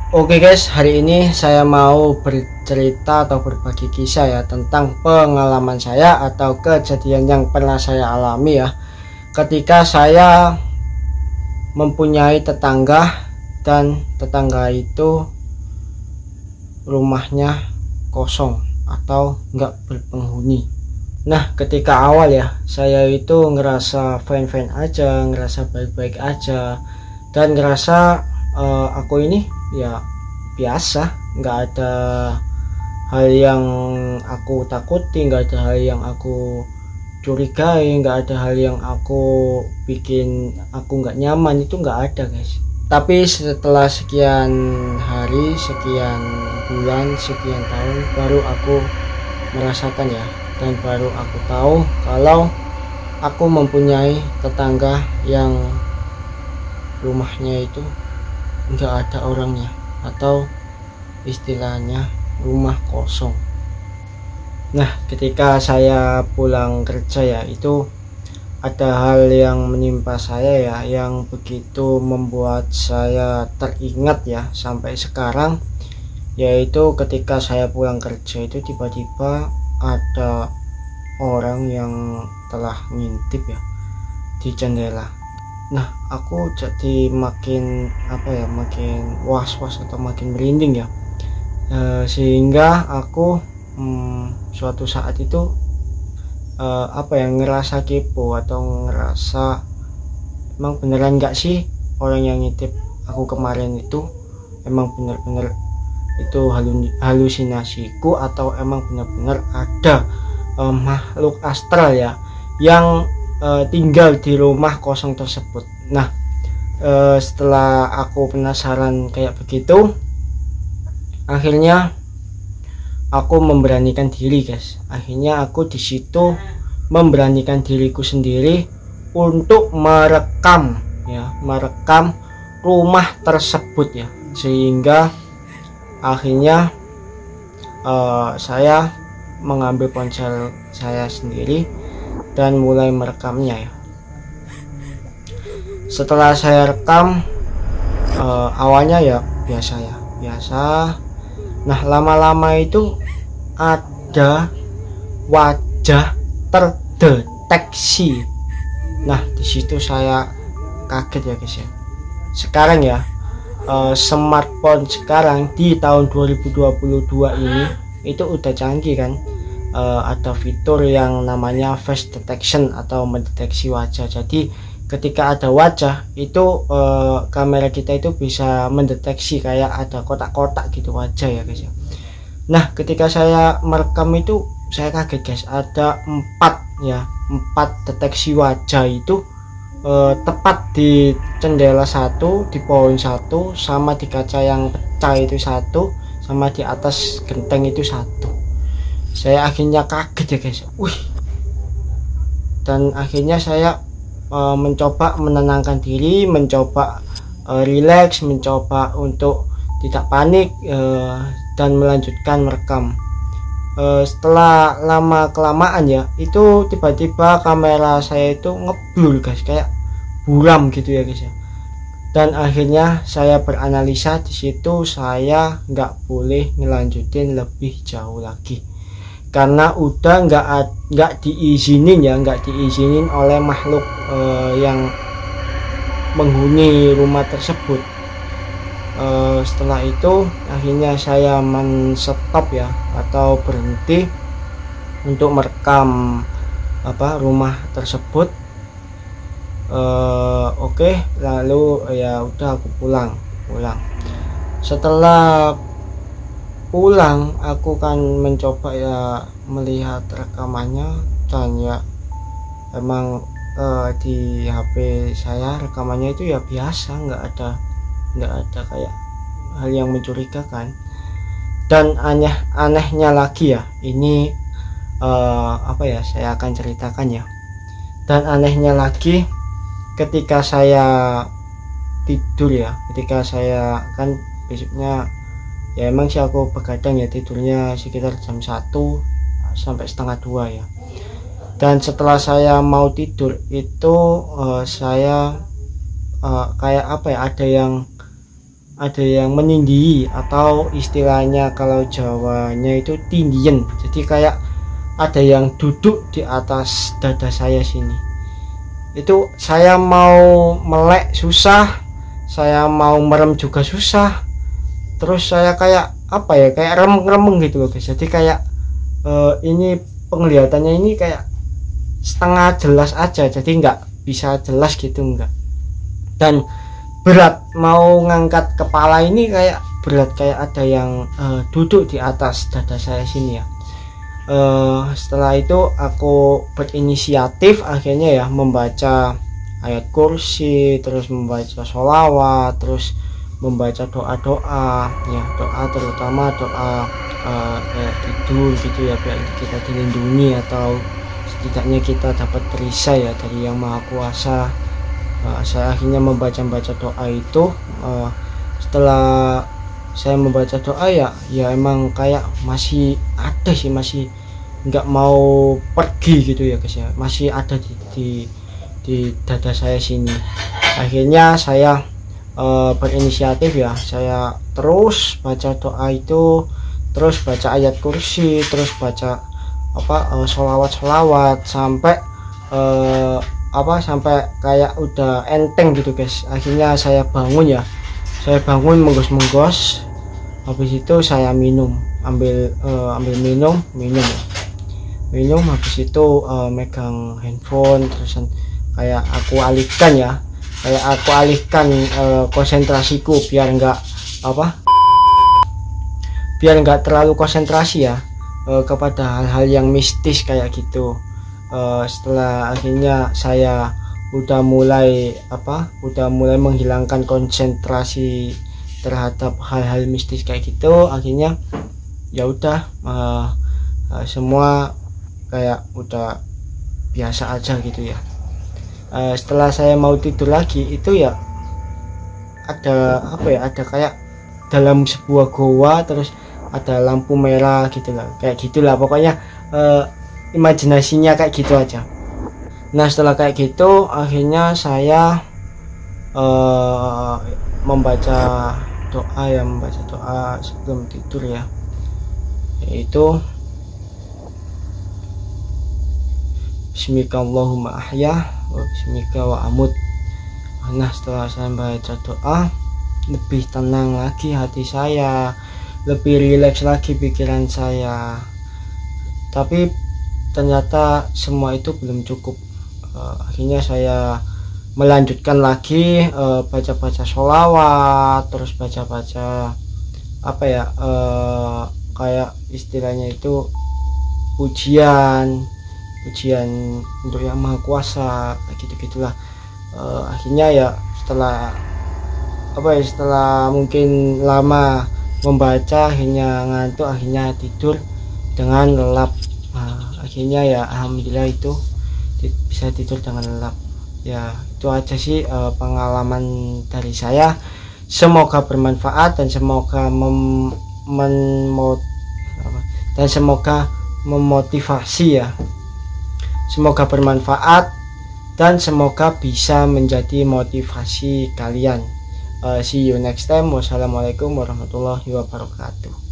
Oke guys, hari ini saya mau bercerita atau berbagi kisah ya tentang pengalaman saya atau kejadian yang pernah saya alami ya. Ketika saya mempunyai tetangga dan tetangga itu rumahnya kosong atau enggak berpenghuni. Nah, ketika awal ya, saya itu ngerasa fine-fine aja, ngerasa baik-baik aja, dan ngerasa aku ini ya biasa, nggak ada hal yang aku takuti, nggak ada hal yang aku curigai, nggak ada hal yang aku bikin aku nggak nyaman, itu nggak ada guys. Tapi setelah sekian hari, sekian bulan, sekian tahun, baru aku merasakan ya, dan baru aku tahu kalau aku mempunyai tetangga yang rumahnya itu nggak ada orangnya, atau istilahnya rumah kosong. Nah, ketika saya pulang kerja ya, itu ada hal yang menimpa saya ya, yang begitu membuat saya teringat ya sampai sekarang, yaitu ketika saya pulang kerja itu tiba-tiba ada orang yang telah ngintip ya di jendela. Nah, aku jadi makin makin was-was atau makin merinding ya, sehingga aku suatu saat itu ngerasa kepo atau ngerasa emang beneran nggak sih orang yang ngintip aku kemarin itu emang bener-bener itu halusinasiku, atau emang benar-benar ada makhluk astral ya yang tinggal di rumah kosong tersebut. Nah, setelah aku penasaran kayak begitu, akhirnya aku memberanikan diri guys. Akhirnya aku di situ memberanikan diriku sendiri untuk merekam rumah tersebut ya, sehingga akhirnya saya mengambil ponsel saya sendiri dan mulai merekamnya ya. Setelah saya rekam, awalnya ya biasa. Nah, lama-lama itu ada wajah terdeteksi. Nah, disitu saya kaget ya guys ya. Sekarang ya, smartphone sekarang di tahun 2022 ini itu udah canggih kan. Ada fitur yang namanya face detection atau mendeteksi wajah. Jadi ketika ada wajah itu kamera kita itu bisa mendeteksi kayak ada kotak-kotak gitu wajah ya guys ya. Nah, ketika saya merekam itu saya kaget guys, ada 4 deteksi wajah itu tepat di jendela 1, di pohon 1, sama di kaca yang pecah itu 1, sama di atas genteng itu 1. Saya akhirnya kaget ya guys. Dan akhirnya saya mencoba menenangkan diri, mencoba relax, mencoba untuk tidak panik, dan melanjutkan merekam. Setelah lama kelamaan ya, itu tiba-tiba kamera saya itu ngeblur guys, kayak buram gitu ya guys ya. Dan akhirnya saya beranalisa, di situ saya nggak boleh ngelanjutin lebih jauh lagi karena udah nggak diizinin oleh makhluk yang menghuni rumah tersebut. Setelah itu akhirnya saya men-stop ya, atau berhenti untuk merekam rumah tersebut. Oke, lalu ya udah aku pulang. Setelah pulang aku kan mencoba ya melihat rekamannya, dan ya emang di HP saya rekamannya itu ya biasa, nggak ada kayak hal yang mencurigakan. Dan anehnya lagi ya, ini saya akan ceritakan ya. Dan anehnya lagi, ketika saya tidur ya, ketika saya kan besoknya ya emang sih aku begadang ya, tidurnya sekitar jam 1 sampai setengah 2 ya. Dan setelah saya mau tidur itu saya kayak ada yang ada yang menindih, atau istilahnya kalau Jawanya itu tindien. Jadi kayak ada yang duduk di atas dada saya sini. Itu saya mau melek susah, saya mau merem juga susah. Terus saya kayak apa ya, kayak remeng-remeng gitu loh guys. Jadi kayak ini penglihatannya ini kayak setengah jelas aja, jadi nggak bisa jelas gitu, enggak. Dan berat, mau ngangkat kepala ini kayak berat, kayak ada yang duduk di atas dada saya sini ya. Setelah itu aku berinisiatif akhirnya ya membaca ayat kursi, terus membaca sholawat, terus membaca doa-doa ya, doa terutama doa kayak tidur gitu ya, biar kita dilindungi atau setidaknya kita dapat perisai ya dari Yang Maha Kuasa. Saya akhirnya membaca doa itu. Setelah saya membaca doa ya emang kayak masih ada sih, masih nggak mau pergi gitu ya guys ya, masih ada di dada saya sini. Akhirnya saya berinisiatif ya, saya terus baca doa itu, terus baca ayat kursi, terus baca sholawat sampai sampai kayak udah enteng gitu guys. Akhirnya saya bangun ya, saya bangun menggos, habis itu saya ambil minum, habis itu megang handphone, terus kayak aku alihkan konsentrasiku biar nggak terlalu konsentrasi ya kepada hal-hal yang mistis kayak gitu. Setelah akhirnya saya udah mulai menghilangkan konsentrasi terhadap hal-hal mistis kayak gitu, akhirnya ya udah semua kayak udah biasa aja gitu ya. Setelah saya mau tidur lagi itu ya ada ada kayak dalam sebuah goa, terus ada lampu merah gitu lah, kayak gitulah pokoknya. Imajinasinya kayak gitu aja. Nah setelah kayak gitu akhirnya saya membaca doa sebelum tidur ya, yaitu Bismikallahumma ahya wa bismika wa amut. Nah setelah saya membaca doa, lebih tenang lagi hati saya, lebih rileks lagi pikiran saya. Tapi ternyata semua itu belum cukup. Akhirnya saya melanjutkan lagi baca sholawat, terus baca kayak istilahnya itu pujian untuk Yang Maha Kuasa, gitu-gitulah. Akhirnya ya setelah mungkin lama membaca, akhirnya ngantuk, akhirnya tidur dengan lelap. Akhirnya ya alhamdulillah itu bisa tidur dengan lelap. Ya itu aja sih pengalaman dari saya. Semoga bermanfaat dan semoga memotivasi ya. Semoga bermanfaat dan semoga bisa menjadi motivasi kalian. See you next time. Wassalamualaikum warahmatullahi wabarakatuh.